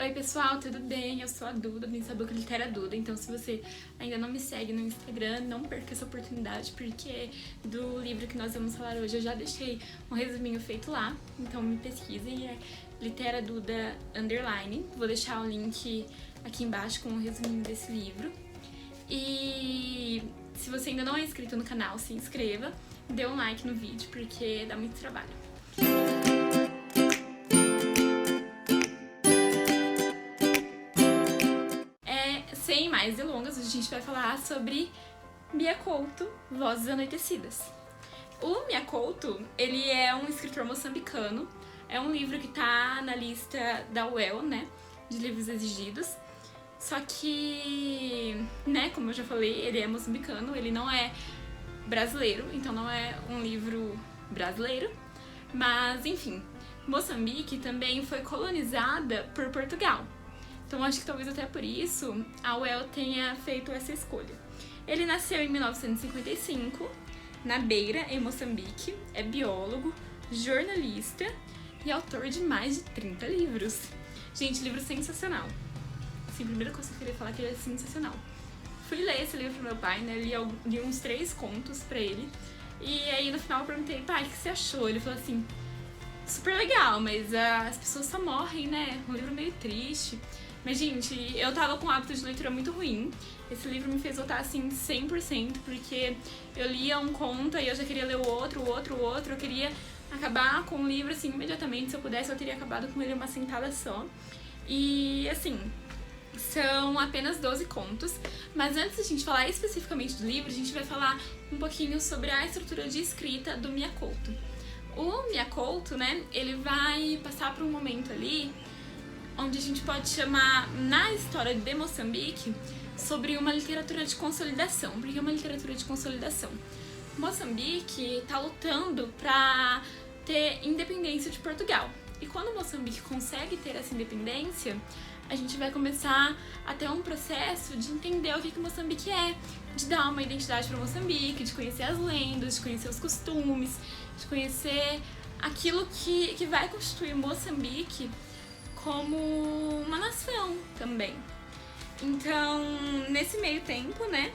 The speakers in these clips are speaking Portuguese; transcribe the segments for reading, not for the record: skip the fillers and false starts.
Oi pessoal, tudo bem? Eu sou a Duda, do Instabook Litera Duda. Então se você ainda não me segue no Instagram, não perca essa oportunidade, porque do livro que nós vamos falar hoje eu já deixei um resuminho feito lá. Então me pesquisem, é Litera Duda _ Vou deixar o link aqui embaixo com o resuminho desse livro. E se você ainda não é inscrito no canal, se inscreva, dê um like no vídeo, porque dá muito trabalho. Sem mais delongas, a gente vai falar sobre Mia Couto, Vozes Anoitecidas. O Mia Couto, ele é um escritor moçambicano, é um livro que tá na lista da UEL, né, de livros exigidos. Só que, né, como eu já falei, ele é moçambicano, ele não é brasileiro, então não é um livro brasileiro. Mas, enfim, Moçambique também foi colonizada por Portugal. Então acho que talvez até por isso a UEL tenha feito essa escolha. Ele nasceu em 1955, na Beira, em Moçambique, é biólogo, jornalista e autor de mais de 30 livros. Gente, livro sensacional. Assim, a primeira coisa que eu queria falar é que ele é sensacional. Fui ler esse livro pro meu pai, né, li uns 3 contos pra ele. E aí no final eu perguntei, pai, o que você achou? Ele falou assim, super legal, mas as pessoas só morrem, né, um livro meio triste. Mas, gente, eu tava com um hábito de leitura muito ruim. Esse livro me fez voltar, assim, 100%, porque eu lia um conto e eu já queria ler o outro. Eu queria acabar com o livro, assim, imediatamente. Se eu pudesse, eu teria acabado com ele uma sentada só. E, assim, são apenas 12 contos. Mas antes de a gente falar especificamente do livro, a gente vai falar um pouquinho sobre a estrutura de escrita do Mia Couto. O Mia Couto, né, ele vai passar por um momento ali onde a gente pode chamar, na história de Moçambique, sobre uma literatura de consolidação. Porque é uma literatura de consolidação. Moçambique está lutando para ter independência de Portugal. E quando Moçambique consegue ter essa independência, a gente vai começar a ter um processo de entender o que Moçambique é, de dar uma identidade para Moçambique, de conhecer as lendas, de conhecer os costumes, de conhecer aquilo que vai constituir Moçambique como uma nação também. Então, nesse meio tempo, né,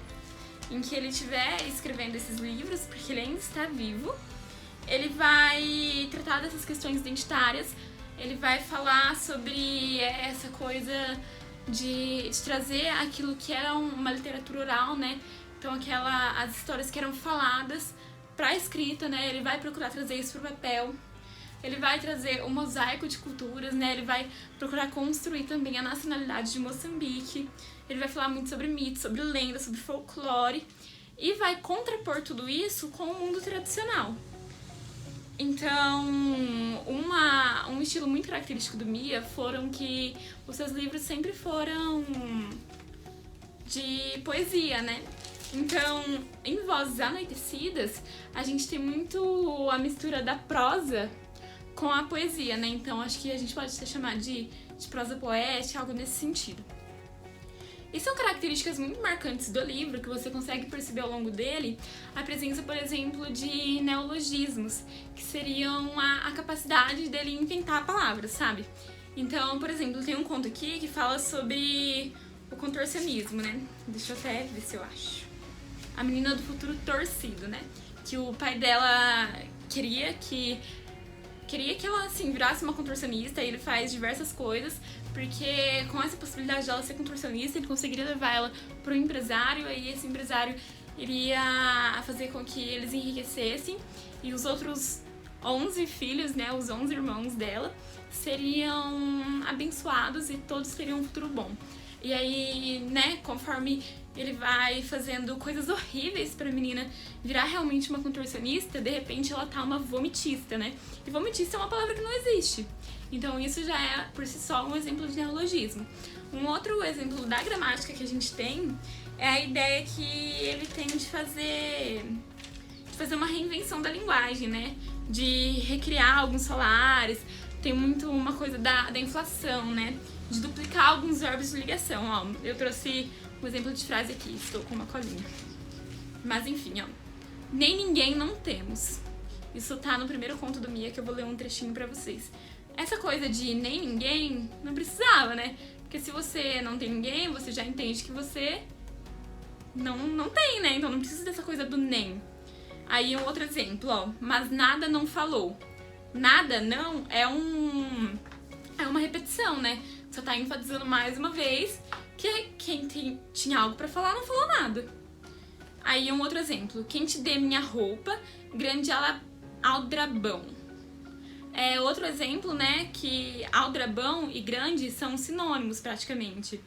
em que ele estiver escrevendo esses livros, porque ele ainda está vivo, ele vai tratar dessas questões identitárias, ele vai falar sobre essa coisa de trazer aquilo que era uma literatura oral, né, então as histórias que eram faladas para a escrita, né, ele vai procurar trazer isso para o papel. Ele vai trazer um mosaico de culturas, né? Ele vai procurar construir também a nacionalidade de Moçambique. Ele vai falar muito sobre mitos, sobre lendas, sobre folclore. E vai contrapor tudo isso com o mundo tradicional. Então, um estilo muito característico do Mia foram que os seus livros sempre foram de poesia, né? Então, em Vozes Anoitecidas, a gente tem muito a mistura da prosa com a poesia, né? Então acho que a gente pode até chamar de prosa poética, algo nesse sentido. E são características muito marcantes do livro, que você consegue perceber ao longo dele, a presença, por exemplo, de neologismos, que seriam a capacidade dele inventar palavras, sabe? Então, por exemplo, tem um conto aqui que fala sobre o contorcionismo, né? Deixa eu até ver se eu acho. A menina do futuro torcido, né? Que o pai dela queria que ela, assim, virasse uma contorcionista, e ele faz diversas coisas, porque com essa possibilidade dela ser contorcionista, ele conseguiria levar ela pro empresário, aí esse empresário iria fazer com que eles enriquecessem, e os outros 11 filhos, né, os 11 irmãos dela, seriam abençoados e todos teriam um futuro bom. E aí, né, conforme ele vai fazendo coisas horríveis pra menina virar realmente uma contorcionista, de repente ela tá uma vomitista, né? E vomitista é uma palavra que não existe. Então isso já é, por si só, um exemplo de neologismo. Um outro exemplo da gramática que a gente tem é a ideia que ele tem de fazer uma reinvenção da linguagem, né? De recriar alguns solares. Tem muito uma coisa da inflação, né? De duplicar alguns verbos de ligação, ó. Eu trouxe um exemplo de frase aqui, estou com uma colinha. Mas enfim, ó. Nem ninguém não temos. Isso tá no primeiro conto do Mia, que eu vou ler um trechinho pra vocês. essa coisa de nem ninguém não precisava, né? Porque se você não tem ninguém, você já entende que você não tem, né? Então não precisa dessa coisa do nem. Aí um outro exemplo, ó. Mas nada não falou. Nada não é uma repetição, né? Só tá enfatizando mais uma vez que quem tinha algo pra falar não falou nada. Aí um outro exemplo. Quem te dê minha roupa, grande aldrabão. Outro exemplo, né, que aldrabão e grande são sinônimos praticamente.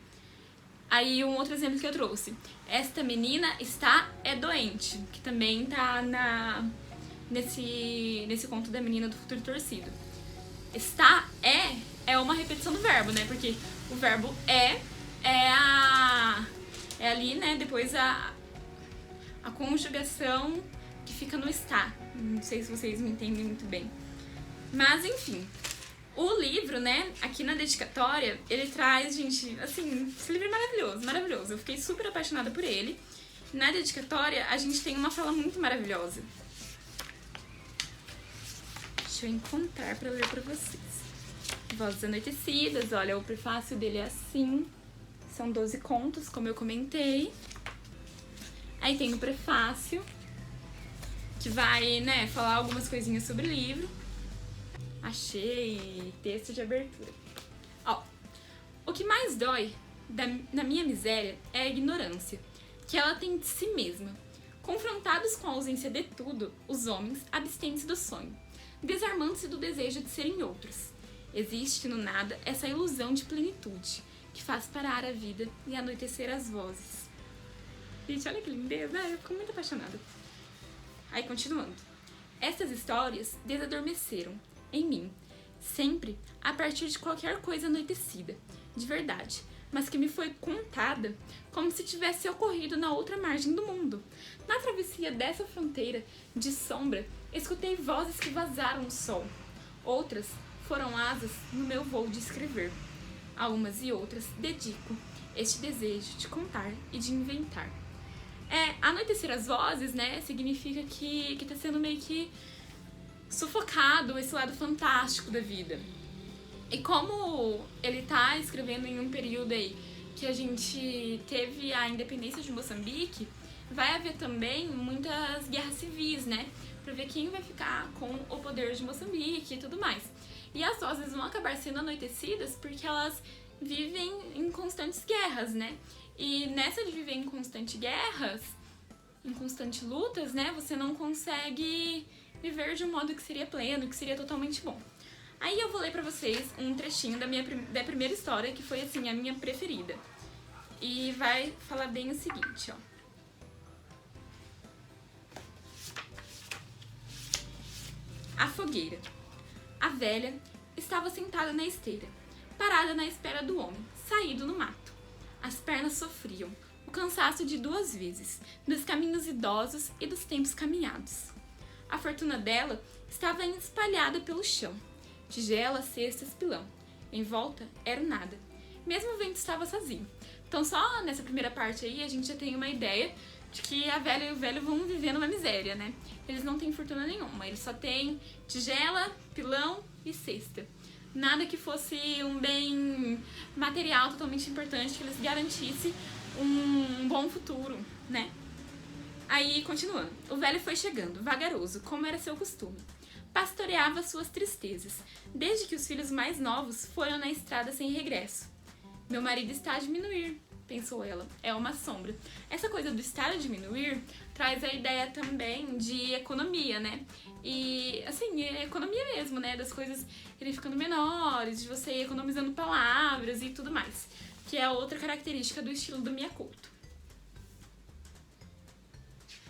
Aí um outro exemplo que eu trouxe. Esta menina está doente, que também tá nesse conto da menina do futuro torcido. Está é uma repetição do verbo, né? Porque o verbo é ali, né, depois a conjugação que fica no está. Não sei se vocês me entendem muito bem. Mas, enfim, o livro, né, aqui na dedicatória, ele traz, gente, assim, esse livro é maravilhoso, maravilhoso. Eu fiquei super apaixonada por ele. Na dedicatória, a gente tem uma fala muito maravilhosa. Deixa eu encontrar pra ler pra vocês. Vozes Anoitecidas, olha, o prefácio dele é assim. São 12 contos, como eu comentei. Aí tem o prefácio, que vai, né, falar algumas coisinhas sobre o livro. Achei texto de abertura. Ó, o que mais dói na minha miséria é a ignorância, que ela tem de si mesma. Confrontados com a ausência de tudo, os homens abstêm-se do sonho, desarmando-se do desejo de serem outros. Existe no nada essa ilusão de plenitude, que faz parar a vida e anoitecer as vozes. Gente, olha que lindeza, eu fico muito apaixonada. Aí, continuando. Essas histórias desadormeceram em mim, sempre a partir de qualquer coisa anoitecida, de verdade, mas que me foi contada como se tivesse ocorrido na outra margem do mundo. Na travessia dessa fronteira de sombra, escutei vozes que vazaram o sol. Outras foram asas no meu voo de escrever. A umas e outras dedico este desejo de contar e de inventar. Anoitecer as vozes, né, significa que tá sendo meio que sufocado esse lado fantástico da vida. E como ele tá escrevendo em um período aí que a gente teve a independência de Moçambique, vai haver também muitas guerras civis, né? Pra ver quem vai ficar com o poder de Moçambique e tudo mais. E as vozes vão acabar sendo anoitecidas porque elas vivem em constantes guerras, né? E nessa de viver em constantes guerras, em constantes lutas, né? Você não consegue viver de um modo que seria pleno, que seria totalmente bom. Aí eu vou ler pra vocês um trechinho da primeira história, que foi, assim, a minha preferida. E vai falar bem o seguinte, ó. A fogueira. A velha estava sentada na esteira, parada na espera do homem, saído no mato. As pernas sofriam, o cansaço de 2 vezes, dos caminhos idosos e dos tempos caminhados. A fortuna dela estava espalhada pelo chão. Tigela, cestas, pilão. Em volta era o nada. Mesmo o vento estava sozinho. Então só nessa primeira parte aí a gente já tem uma ideia de que a velha e o velho vão viver numa miséria, né? Eles não têm fortuna nenhuma, eles só têm tigela, pilão e cesta. Nada que fosse um bem material totalmente importante que lhes garantisse um bom futuro, né? Aí, continuando. O velho foi chegando, vagaroso, como era seu costume. Pastoreava suas tristezas, desde que os filhos mais novos foram na estrada sem regresso. Meu marido está a diminuir, pensou ela. É uma sombra. Essa coisa do estar a diminuir traz a ideia também de economia, né? E, assim, é economia mesmo, né? Das coisas irem ficando menores, de você ir economizando palavras e tudo mais. Que é outra característica do estilo do Mia Couto.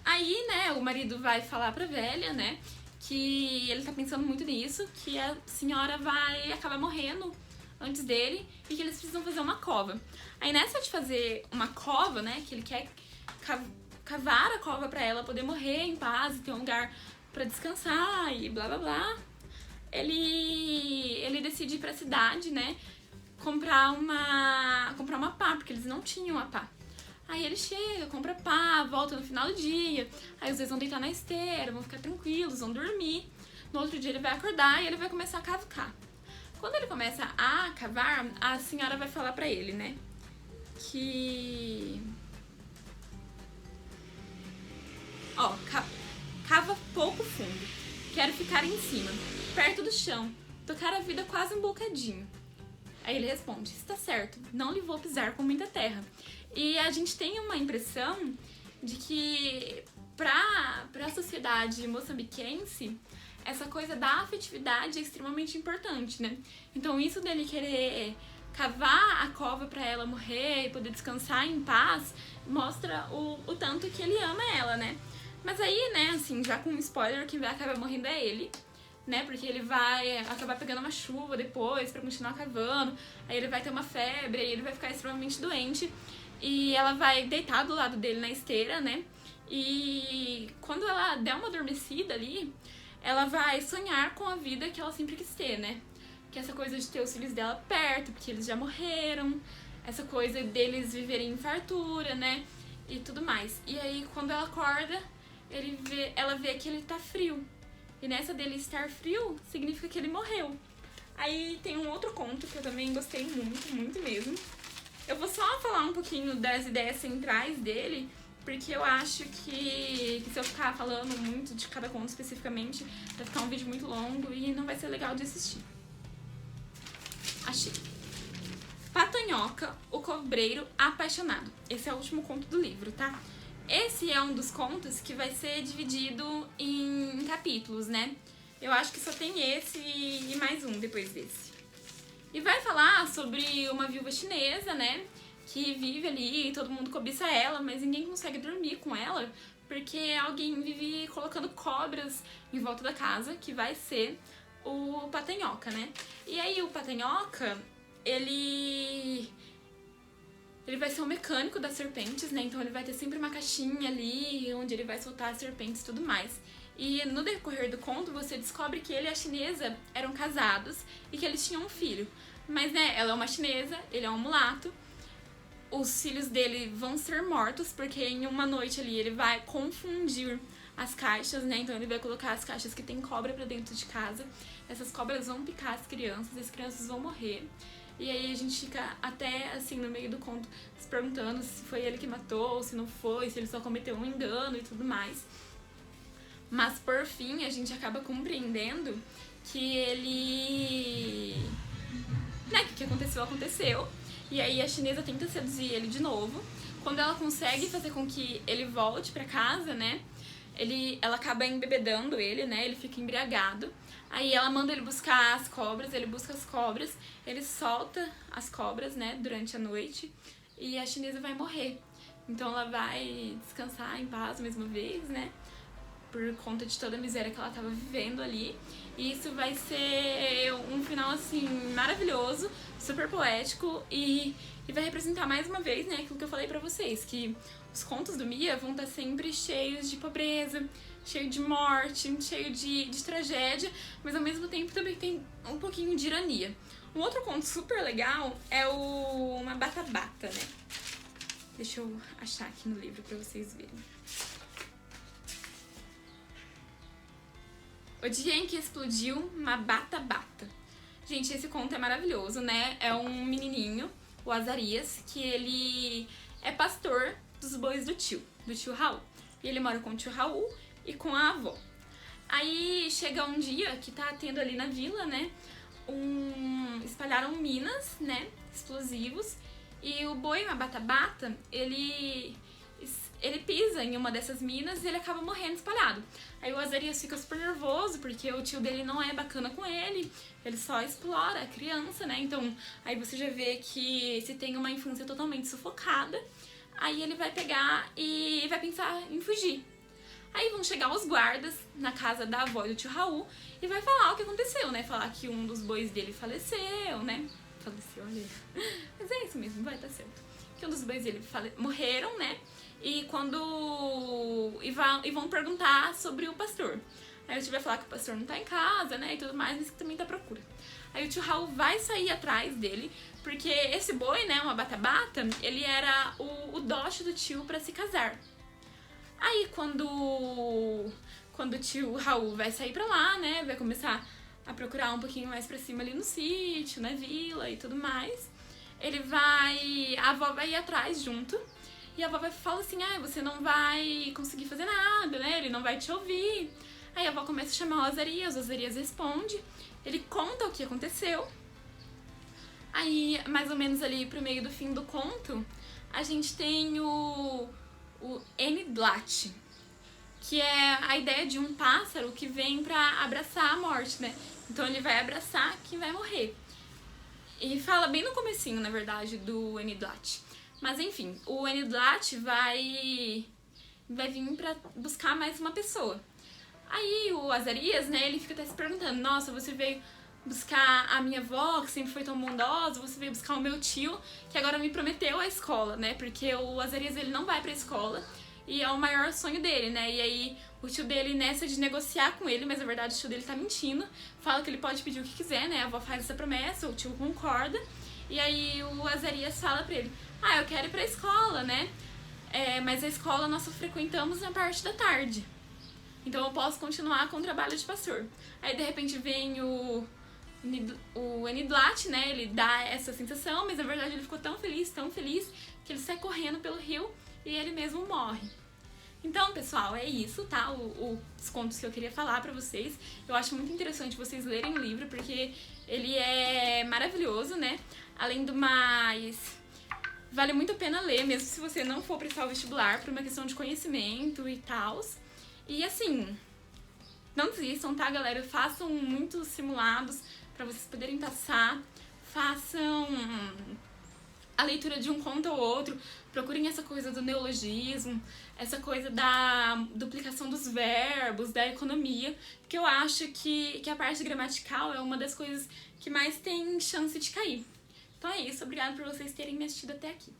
Aí, né, o marido vai falar pra velha, né, que ele tá pensando muito nisso, que a senhora vai acabar morrendo antes dele e que eles precisam fazer uma cova. Aí nessa de fazer uma cova, né, que ele quer cavar a cova pra ela poder morrer em paz e ter um lugar pra descansar e blá blá blá, ele decide ir pra cidade, né, comprar uma pá, porque eles não tinham a pá. Aí ele chega, compra pá, volta no final do dia, aí os dois vão deitar na esteira, vão ficar tranquilos, vão dormir. No outro dia ele vai acordar e ele vai começar a cavucar. Quando ele começa a cavar, a senhora vai falar pra ele, né? Que... Ó, cava pouco fundo. Quero ficar em cima, perto do chão, tocar a vida quase um bocadinho. Aí ele responde, está certo, não lhe vou pisar com muita terra. E a gente tem uma impressão de que pra sociedade moçambiquense, essa coisa da afetividade é extremamente importante, né? Então isso dele querer cavar a cova pra ela morrer e poder descansar em paz, mostra o tanto que ele ama ela, né? Mas aí, né, assim, já com um spoiler, quem vai acabar morrendo é ele, né? Porque ele vai acabar pegando uma chuva depois pra continuar cavando, aí ele vai ter uma febre, aí ele vai ficar extremamente doente. E ela vai deitar do lado dele na esteira, né? E quando ela der uma adormecida ali, ela vai sonhar com a vida que ela sempre quis ter, né? Que é essa coisa de ter os filhos dela perto, porque eles já morreram, essa coisa deles viverem em fartura, né? E tudo mais. E aí, quando ela acorda, ela vê que ele tá frio. E nessa dele estar frio, significa que ele morreu. Aí tem um outro conto que eu também gostei muito, muito mesmo. Eu vou só falar um pouquinho das ideias centrais dele, porque eu acho que se eu ficar falando muito de cada conto especificamente, vai ficar um vídeo muito longo e não vai ser legal de assistir. Achei. Patanhoca, o cobreiro apaixonado. Esse é o último conto do livro, tá? Esse é um dos contos que vai ser dividido em capítulos, né? Eu acho que só tem esse e mais um depois desse. E vai falar sobre uma viúva chinesa, né? Que vive ali e todo mundo cobiça ela, mas ninguém consegue dormir com ela porque alguém vive colocando cobras em volta da casa, que vai ser o Patanhoca, né? E aí o Patanhoca, ele vai ser um mecânico das serpentes, né? Então ele vai ter sempre uma caixinha ali onde ele vai soltar as serpentes e tudo mais. E no decorrer do conto você descobre que ele e a chinesa eram casados e que eles tinham um filho. Mas, né, ela é uma chinesa, ele é um mulato. Os filhos dele vão ser mortos porque em uma noite ali ele vai confundir as caixas, né? Então ele vai colocar as caixas que tem cobra pra dentro de casa. Essas cobras vão picar as crianças vão morrer. E aí a gente fica até, assim, no meio do conto se perguntando se foi ele que matou, se não foi, se ele só cometeu um engano e tudo mais. Mas, por fim, a gente acaba compreendendo que ele... né, que o que aconteceu, aconteceu. E aí a chinesa tenta seduzir ele de novo. Quando ela consegue fazer com que ele volte pra casa, né, ela acaba embebedando ele, né, ele fica embriagado. Aí ela manda ele buscar as cobras, ele busca as cobras, ele solta as cobras, né, durante a noite, e a chinesa vai morrer. Então ela vai descansar em paz mais uma vez, né, por conta de toda a miséria que ela tava vivendo ali. E isso vai ser um final, assim, maravilhoso, super poético e vai representar mais uma vez, né, aquilo que eu falei pra vocês, que os contos do Mia vão estar sempre cheios de pobreza, cheio de morte, cheio de tragédia, mas ao mesmo tempo também tem um pouquinho de ironia. Um outro conto super legal é o Mabata-Bata, né? Deixa eu achar aqui no livro pra vocês verem. O dia em que explodiu Mabata-Bata. Gente, esse conto é maravilhoso, né? É um menininho, o Azarias, que ele é pastor dos bois do tio Raul. E ele mora com o tio Raul e com a avó. Aí chega um dia que tá tendo ali na vila, né, espalharam minas, né, explosivos, e o boi Mabata-Bata, ele pisa em uma dessas minas e ele acaba morrendo espalhado. Aí o Azarias fica super nervoso porque o tio dele não é bacana com ele só explora a criança, né, então aí você já vê que se tem uma infância totalmente sufocada, aí ele vai pegar e vai pensar em fugir. Aí vão chegar os guardas na casa da avó e do tio Raul e vai falar o que aconteceu, né? Falar que um dos bois dele faleceu, né? Faleceu, olha aí. Mas é isso mesmo, vai estar certo. Que um dos bois dele morreram, né? E e vão perguntar sobre o pastor. Aí o tio vai falar que o pastor não tá em casa, né? E tudo mais, mas que também tá à procura. Aí o tio Raul vai sair atrás dele, porque esse boi, né, uma bata-bata, ele era o dote do tio pra se casar. Aí quando o tio Raul vai sair pra lá, né, vai começar a procurar um pouquinho mais pra cima ali no sítio, na vila e tudo mais. A avó vai ir atrás junto. E a avó vai falar assim, você não vai conseguir fazer nada, né? Ele não vai te ouvir. Aí a avó começa a chamar o Azarias responde. Ele conta o que aconteceu. Aí, mais ou menos ali pro meio do fim do conto, a gente tem o Enidlat, que é a ideia de um pássaro que vem pra abraçar a morte, né? Então ele vai abraçar quem vai morrer. E fala bem no comecinho, na verdade, do Enidlat. Mas enfim, o Enidlat vai vir pra buscar mais uma pessoa. Aí o Azarias, né, ele fica até se perguntando, nossa, você veio buscar a minha avó, que sempre foi tão bondosa, você veio buscar o meu tio, que agora me prometeu a escola, né, porque o Azarias, ele não vai pra escola, e é o maior sonho dele, né, e aí o tio dele, nessa de negociar com ele, mas na verdade o tio dele tá mentindo, fala que ele pode pedir o que quiser, né, a avó faz essa promessa, o tio concorda, e aí o Azarias fala pra ele, eu quero ir pra escola, né, mas a escola nós só frequentamos na parte da tarde. Então eu posso continuar com o trabalho de pastor. Aí de repente vem o Enidlat, né? Ele dá essa sensação, mas na verdade ele ficou tão feliz, que ele sai correndo pelo rio e ele mesmo morre. Então, pessoal, é isso, tá? Os contos que eu queria falar pra vocês. Eu acho muito interessante vocês lerem o livro, porque ele é maravilhoso, né? Além do mais, vale muito a pena ler, mesmo se você não for prestar o vestibular, por uma questão de conhecimento e tal. E assim, não desistam, tá, galera? Façam muitos simulados pra vocês poderem passar. Façam a leitura de um conto ou outro. Procurem essa coisa do neologismo, essa coisa da duplicação dos verbos, da economia, porque eu acho que a parte gramatical é uma das coisas que mais tem chance de cair. Então é isso, obrigada por vocês terem me assistido até aqui.